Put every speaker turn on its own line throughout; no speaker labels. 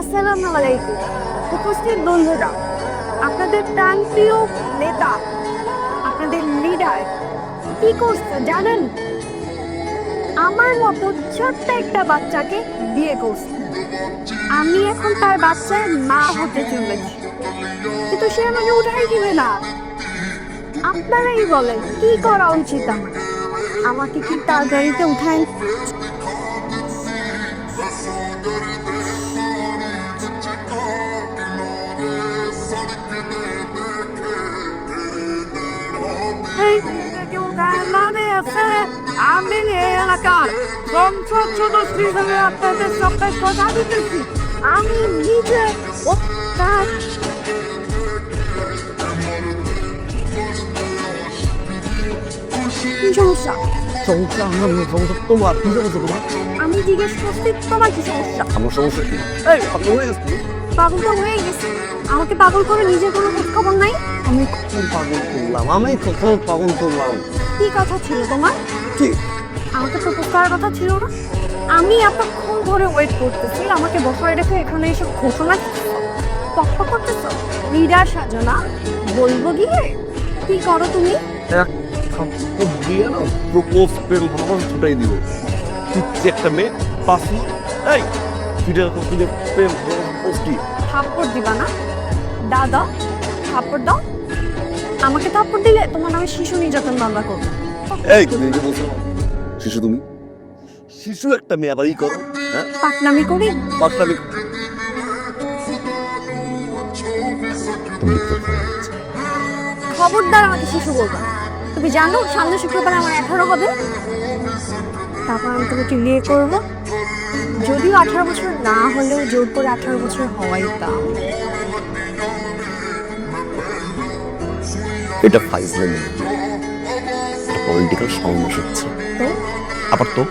আসসালামু আলাইকুম। উপস্থিত বন্ধুরা, আপনাদের প্রাণপ্রিয় নেতা, আপনাদের লিডার কি করছে জানেন? আমার মতো ছোট্ট একটা বাচ্চাকে বিয়ে করছে। আমি এখন তার বাচ্চার মা হতে চলেছি, কিন্তু সে আমাকে উঠাই দিবে না। আপনারাই বলেন কি করা উচিত আমার? আমাকে কি তার গাড়িতে উঠায়? আমি এই এলাকার সংসদ সদস্য হিসেবে আপনাদের সবটাই কথা দিতেছি। আমি নিজে কি সমস্যা?
সমস্যা আমার সমস্যা তোমার কি সমস্যা তোমার?
আমি জিজ্ঞেস করছি তোমার কি সমস্যা?
আমার সমস্যা কি? এই পাগল হয়ে গেছে তুমি?
পাগল তো হয়ে গেছে। আমাকে পাগল করে নিজের কোনো খোঁজ খবর নাই।
আমি কখন পাগল করলাম? আমি কখন পাগল করলাম?
কি কথা ছিল তোমার?
কি?
আমাকে প্রপোজ করার কথা ছিল না? আমি এতক্ষণ ধরে ওয়েট করতেছি, আমাকে বসায় রেখে এখানে এসে ঘোষণা পক্ষ করতেছো। লিডার সাজো না, বলবো গিয়ে কি করো তুমি?
এক থাপ্পড় দিয়ে না প্রপোজ প্রেম ভালোবাসা ছুটাই দিব। তুই একটা মেয়ে পাসি এই তুই প্রেম ভালোবাসা কি?
থাপ্পড় দিবা না? দাদা থাপ্পড় দাও। আমাকে থাপ্পড় দিলে তোমার নামে শিশু নির্যাতন মামলা করবো।
এই তুমি যে বলছো শিশু, তুমি শিশু একটা মেয়ে আবার ই করো, হ্যাঁ
পাকনামি করি?
পাকনামি
খবরদার আমাকে শিশু বলবা না। তুমি জানো সামনে শুক্রবার আমার 18 হবে। তারপর আমি তোমাকে বিয়ে করবো। যদিও 18 বছর না হলেও জোর করে 18 বছর হওয়াই দাম।
এটা ফাইজলামি, পলিটিক্যাল সমাবেশ হচ্ছে।
তো
আবার তো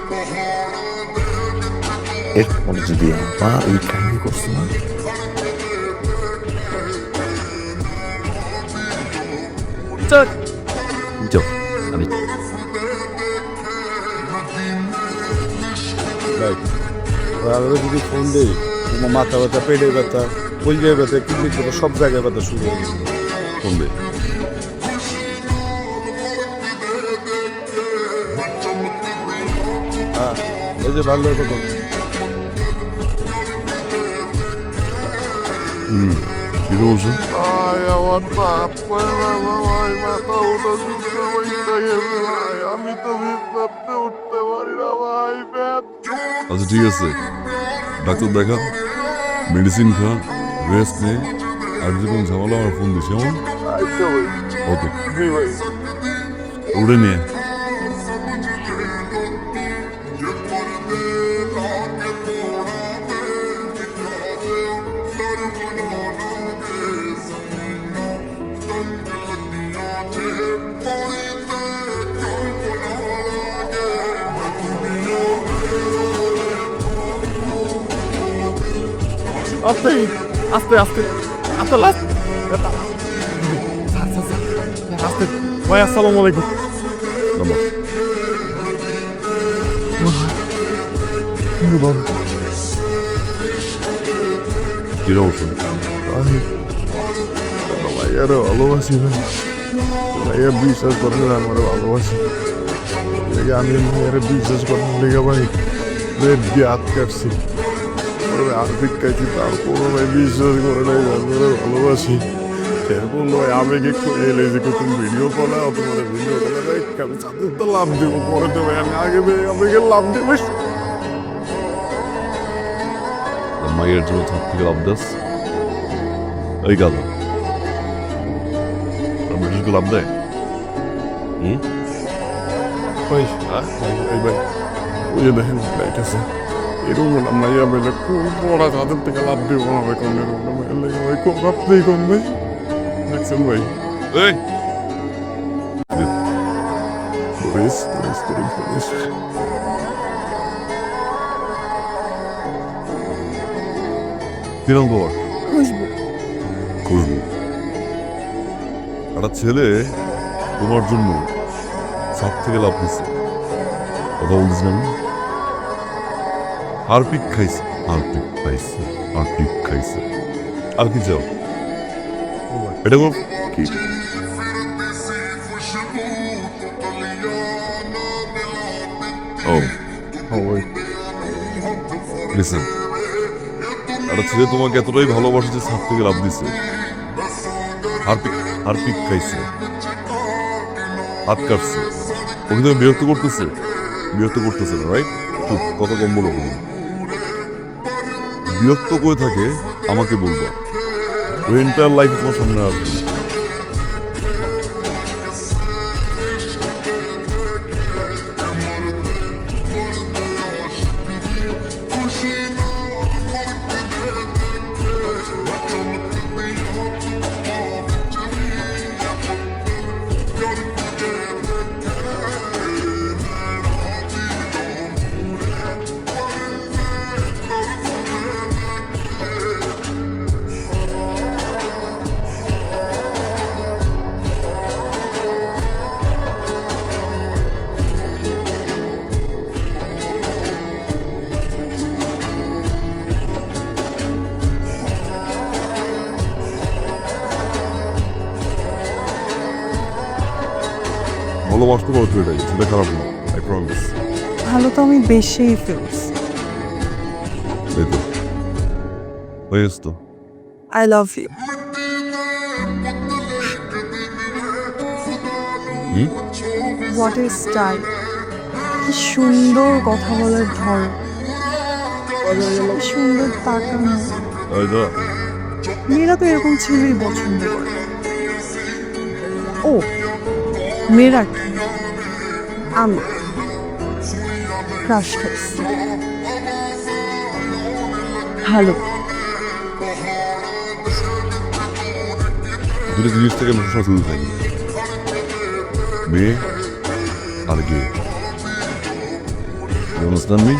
এরপর যদি আবার এই কাহিনী করছো না, যাও আমি
যদি ফোন দিই তোমার মাথা ব্যথা, পেটের ব্যথা, কলজায় ব্যথা, কিডনির ব্যথা, সব জায়গায় ব্যথা শুরু হয়ে গেছে।
ফোন দে।
হ্যাঁ এই যে ভালো কথা।
কি বলছো?
আমার বাপ মাথা ওটা শুনতে আমি তো ভাবতে উঠতে পারি না ভাই।
আচ্ছা ঠিক আছে, ডাক্তার দেখা, মেডিসিন খা, রেস্ট নে, আর যদি কোনো ঝামেলা আমার ফোন দিস কেমন?
আচ্ছা ভাই।
ওকে,
জি ভাই।
উড়ে নিয়ে
আস্তে আস্তে আস্তে আস্তে লাস্ট আস্তে ভাই। আসসালামু আলাইকুম।
নাম্বার কি অবস্থা?
আমি ভাইয়ার ভালোবাসি ভাই। ভাইয়া বিশ্বাস করেন না আমার ভালোবাসি। আমি মেয়ের বিশ্বাস করেন লেগে ভাই রেড দিয়ে হাত কাটছি, আর্থিক খাইছি, তারপর ভাই বিশ্বাস করে নাই আমার ভালোবাসি। এরকম নয় আবেগে এলে যে তুমি ভিডিও কলে তোমার ভিডিও কলে ভাই আমি চাঁদের তো লাভ দিব পরে তো ভাই আমি আগে আবেগে লাভ দিব।
মায়ের জন্য থাক থেকে লাভ দাস এই গাধা ব্রিটিশকে লাভ দেয়।
ভাই ভাই ভাই ওই যে দেখেন লাইট আছে এরকম মাইয়া বেলে খুব বড় তাদের থেকে লাভ দিব না ভাই। কোন ভাই খুব ভাবতেই কোন ভাই দেখছেন ভাই।
এই
পুলিশ পুলিশ পুলিশ পুলিশ
কি নাম তোমার?
খুশবু।
খুশবু। একটা ছেলে তোমার জন্য সাত থেকে লাভ দিচ্ছে, কথা বলতেছি না আমি? হারপিক খাইছে, হার্পিক খাইছে, হার্পিক খাইছে। আর কি চাও? এটা কোন কি? ও
ওই
লিসেন, একটা ছেলে তোমাকে এতটাই ভালোবাসে যে ছাদ থেকে লাভ দিছে, হার্পিক হার্পিক খাইছে, হাত কাটছে। ওকে তুমি বিরক্ত করতেছে? বিরক্ত করতেছে না, রাইট? খুব কথা কম বলো। বিরক্ত করে থাকে আমাকে বলবা, ওই এন্টায়ার লাইফ তোমার সামনে আসবে। ভালোবাসতে পারো তো, এটাই সেটা খারাপ না, আই প্রমিস।
ভালো তো আমি বেশিই ফেলছি।
এই তো হয়ে গেছে তো।
I love you. What is style, কি সুন্দর কথা বলার ধর, কি সুন্দর তাকানো।
এই তো
মেয়েরা তো এরকম ছেলেই পছন্দ করে। ও মেয়েরা কি? আমি ক্রাশ খাইছি। ভালো
দুটো জিনিস থেকে আমি সবসময় শুরু থাকি, মেয়ে আর গে। You understand me?